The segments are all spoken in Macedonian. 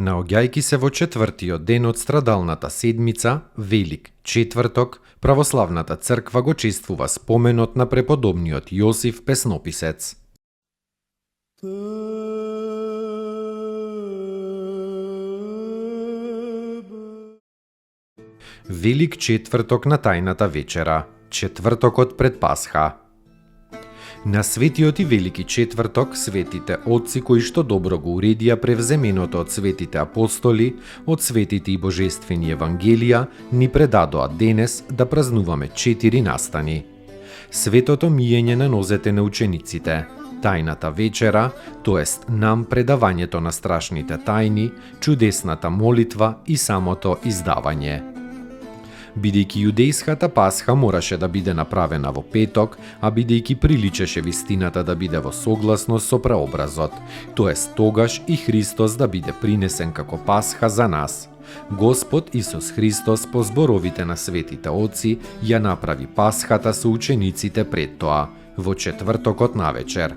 Наоѓајќи се во четвртиот ден од страдалната седмица, Велик четврток, православната црква го чествува споменот на преподобниот Јосиф Песнописец. Велик четврток на тајната вечера, четвртокот пред Пасха. На светиот и велики четврток, светите отци кои што добро го уредија превземеното од светите апостоли, од светите и божествени евангелија, ни предадоа денес да празнуваме 4 настани. Светото миење на нозете на учениците, тајната вечера, тоест нам предавањето на страшните тајни, чудесната молитва и самото издавање. Бидејќи јудејската Пасха мораше да биде направена во петок, а бидејќи приличеше вистината да биде во согласност со преобразот, тоест тогаш и Христос да биде принесен како Пасха за нас. Господ Исус Христос по зборовите на светите отци ја направи Пасхата со учениците пред тоа, во четвртокот навечер.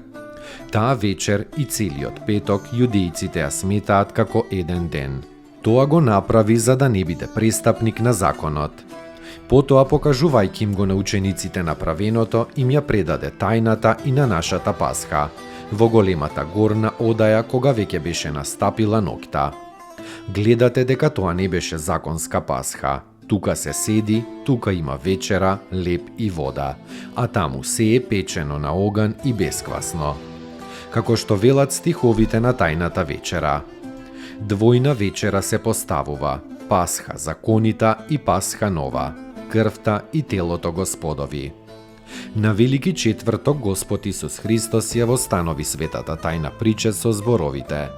Таа вечер и целиот петок јудејците ја сметаат како еден ден. Тоа го направи за да не биде престапник на законот. Потоа, покажувајќи им го на учениците направеното, им ја предаде тајната и на нашата Пасха, во големата горна одаја кога веќе беше настапила ноќта. Гледате дека тоа не беше законска Пасха. Тука се седи, тука има вечера, леб и вода, а таму се е печено на оган и бесквасно. Како што велат стиховите на тајната вечера. Двојна вечера се поставува, Пасха законита и Пасха нова, крвта и телото Господови. На Велики четврток Господ Исус Христос ја востанови светата тајна прича со зборовите: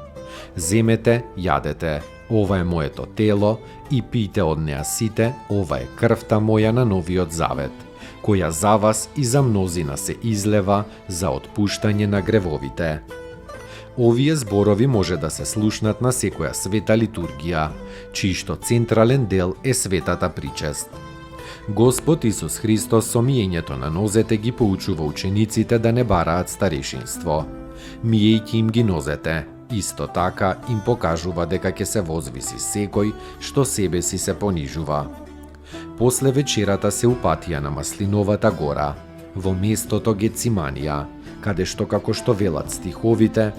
земете, јадете, ова е моето тело, и пијте од неа сите, ова е крвта моја на новиот завет, која за вас и за мнозина се излева за отпуштање на гревовите. Овие зборови може да се слушнат на секоја света литургија, чијшто централен дел е светата причест. Господ Исус Христос со миењето на нозете ги поучува учениците да не бараат старешинство. Миејќи им ги нозете, исто така им покажува дека ќе се возвиси секој што себе си се понижува. После вечерата се упатија на Маслиновата гора, во местото Гециманија, каде што, како што велат стиховите,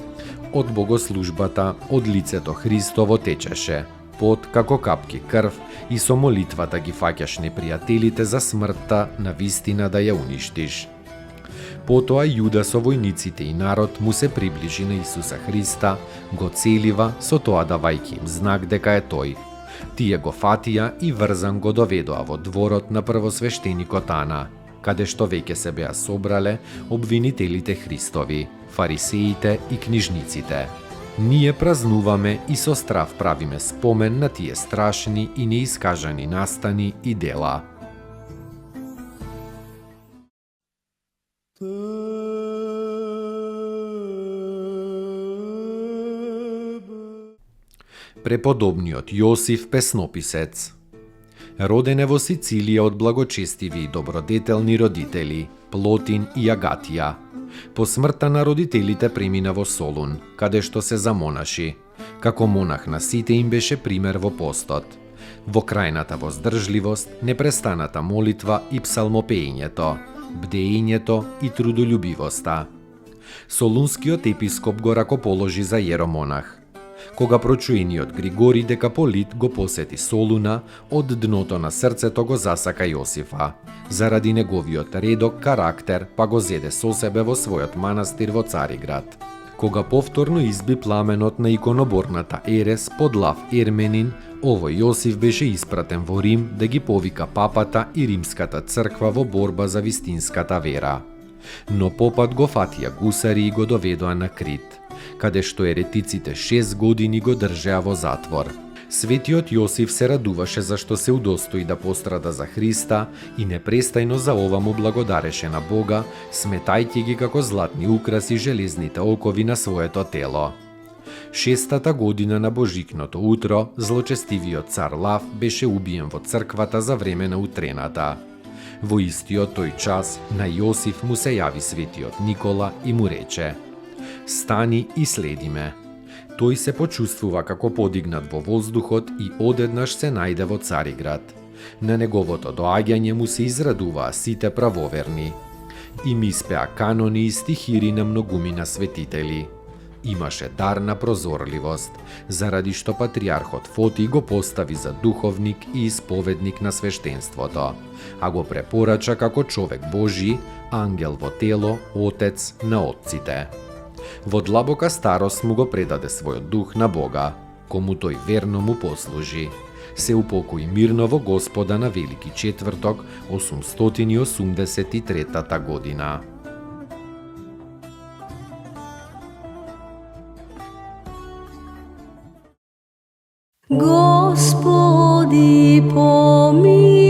од богослужбата од лицето Христово течеше пот како капки крв и со молитвата ги фаќаш непријателите за смртта на вистина да ја уништиш. Потоа Јуда со војниците и народ му се приближи на Исуса Христа, го целива со тоа давајќи им знак дека е тој. Тие го фатија и врзан го доведоа во дворот на првосвештеникот Ана, каде што веќе се беа собрале обвинителите Христови, фарисеите и книжниците. Ние празнуваме и со страв правиме спомен на тие страшни и неискажани настани и дела. Преподобниот Јосиф Песнописец. Роден е во Сицилија од благочестиви и добродетелни родители, Плотин и Агатија. По смртта на родителите премина во Солун, каде што се замонаши. Како монах на сите им беше пример во постот, во крајната воздржливост, непрестаната молитва и псалмопеењето, бдеењето и трудолюбивоста. Солунскиот епископ го ракоположи за јеромонах. Кога прочуениот Григори Декаполит го посети Солуна, од дното на срцето го засака Јосифа. Заради неговиот редок карактер, па го зеде со себе во својот манастир во Цариград. Кога повторно изби пламенот на иконоборната ерес под Лав Ерменин, овој Јосиф беше испратен во Рим да ги повика папата и римската црква во борба за вистинската вера. Но попат го фатија гусари и го доведоа на Крит, каде што еретиците 6 години го држеа во затвор. Светиот Јосиф се радуваше зашто се удостои да пострада за Христа и непрестајно за ова му благодареше на Бога, сметајќи ги како златни украси железните окови на своето тело. 6-та година на Божикното утро, злочестивиот цар Лав беше убиен во црквата за време на утрената. Во истиот тој час на Јосиф му се јави светиот Никола и му рече: "Стани и следи ме." Тој се почувствува како подигнат во воздухот и одеднаш се најде во Цариград. На неговото доаѓање му се израдуваа сите правоверни. Им испеа канони и стихири на многумина светители. Имаше дар на прозорливост, заради што патриархот Фоти го постави за духовник и исповедник на свештенството, а го препорача како човек Божи, ангел во тело, отец на отците. Во длабока старост му го предаде својот дух на Бога, кому тој верно му послужи. Се упокои мирно во Господа на Велики четврток, 883 година. Господи, помилуј,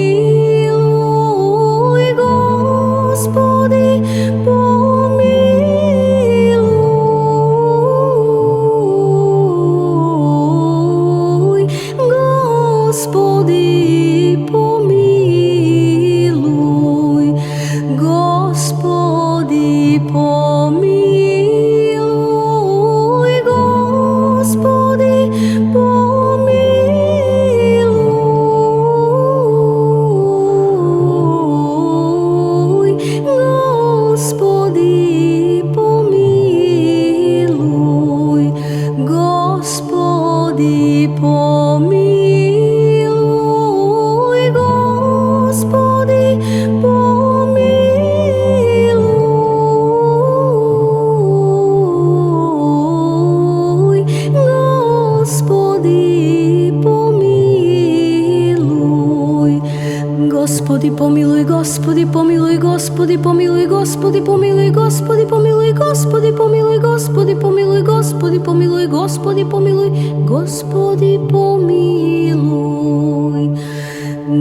Господи, помилуј, Господи, помилуј, Господи, помилуј, Господи, Господи, помилуј, Господи, помилуј, Господи, помилуј, Господи, помилуј, Господи, помилуј, Господи, помилуј, Господи, помилуј, Господи, помилуј, Господи, помилуј, Господи, помилуј.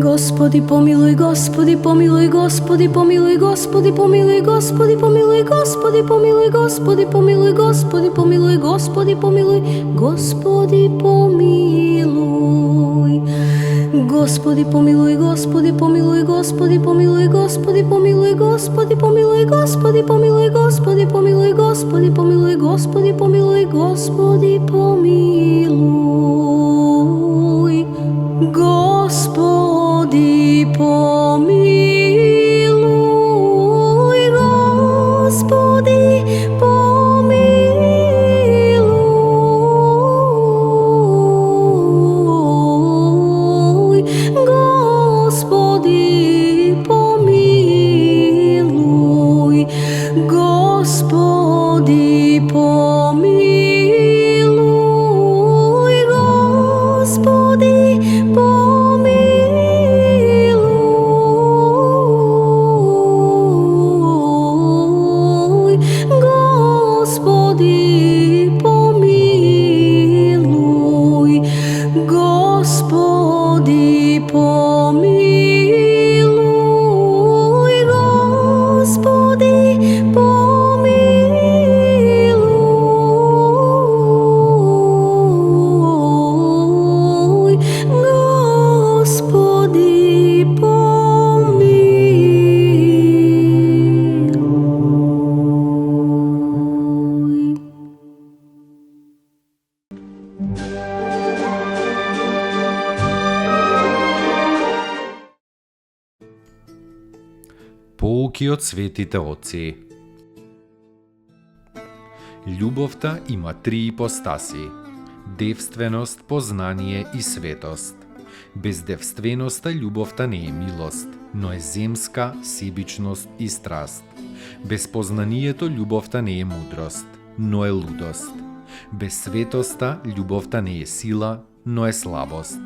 Господи, помилуј, Господи, помилуј, Господи, помилуј, Господи, помилуј, Господи, помилуј, Господи, помилуј, Господи, помилуј, Господи, помилуј, Господи, помилуј, Господи, помилуј. Господи, помилуј, Господи, помилуј, Господи, помилуј, Господи, помилуј, Господи, помилуј, Господи, помилуј, Господи, помилуј, Господи, помилуј, Господи, помилуј, Господи, помилуј. Господи, помилуј, Господи, Поуки од светите отци. Љубовта има три ипостаси: девственост, познание и светост. Без девственоста љубовта не е милост, но е земска, себичност и страст. Без познанието љубовта не е мудрост, но е лудост. Без светоста љубовта не е сила, но е слабост.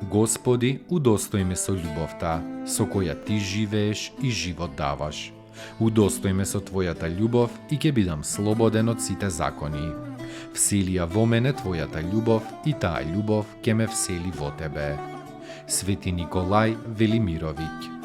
Господи, удостој ме со љубовта, со која Ти живееш и живот даваш. Удостој ме со Твојата љубов и ќе бидам слободен од сите закони. Всели ја во мене Твојата љубов и таа љубов ќе ме всели во Тебе. Свети Николај Велимировиќ.